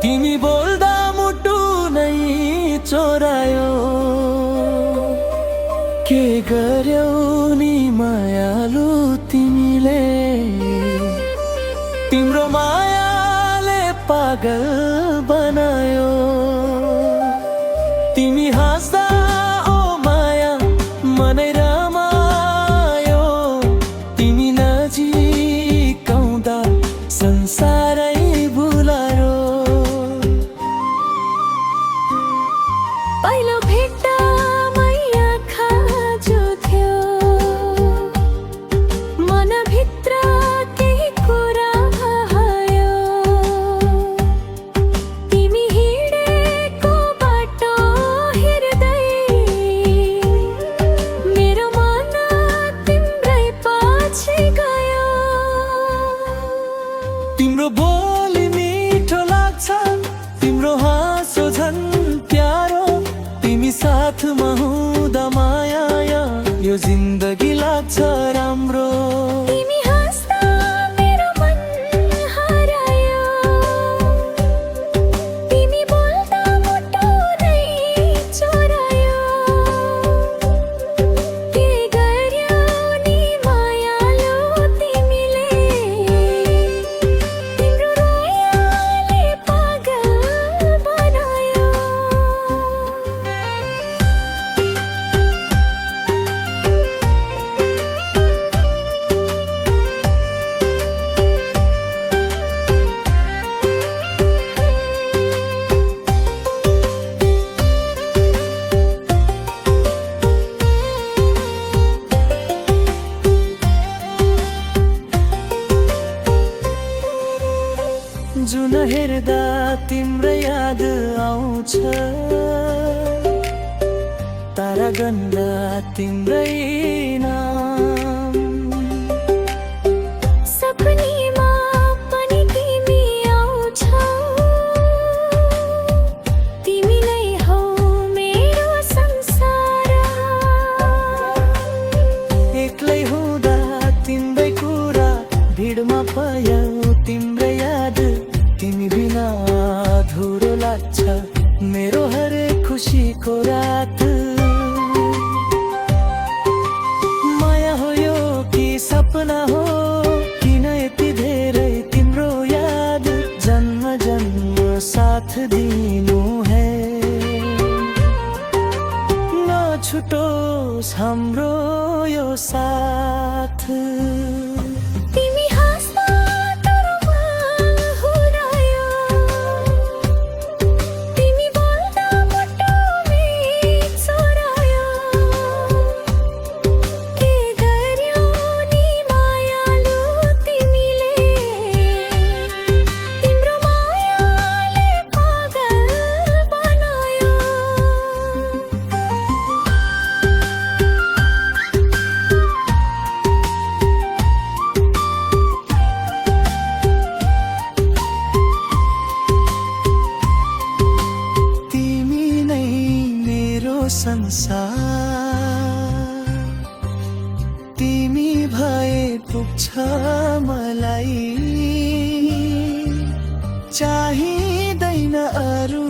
तिमी बोल्दा मुटु नै चोरायो, के गर्यौ नि मायालु तिमीले। तिम्रो मायाले पागल बनायो। तिमी हाँस्दा ओ माया मनै रमायो, तिमी नजिक आउँदा संसारै भुलायो। पहिलो भेट्दामै आँखा जुथ्यो, मनभित्र केही कुरा भयो। तिमी हिँडेको बाटो हेर्दै मेरो मन तिम्रै पछि गयो। तिम्रो बोली मिठो लाग्छ, तिम्रो हाँसो झन् प्यारो। तिमी साथमा हुँदा माया यो जिन्दगी लाग्छ राम्रो। तिमी हाँस्दा मेरो मन हरायो, तिमी बोल्दा मुटु नै चोरायो। के गर्यौ नि मायालु तिमीले, तिम्रो रोयाले पागल बनायो। जुन हेर्दा तिम्रो याद आउँछ, तारा गन्दा तिम्रै नाम। सपनीमा पनि तिमी आउँछौ, तिमी नै हौ मेरो संसार। एक्लै हुँदा तिम्रै कुरा, भिडमा पायौ तिम्रै याद। तिमी बिना अधुरो लाग्छ मेरो हरेक खुसीको रात। माया हो यो कि सपना हो, किन यति धेरै तिम्रो याद। जन्म जन्म साथ दिनु है, नछुटोस् हाम्रो यो साथ। तिमी हाँस्दा तरुमा हुरायो, तिमी बोल्दा मुटु नै चोरायो। के गर्यौ नि मायालु तिमीले, तिम्रो मायाले पागल बनायो। तिमी नै मेरो संसार, तिमी भए पुग्छ मलाई। चाहिँदैन अरू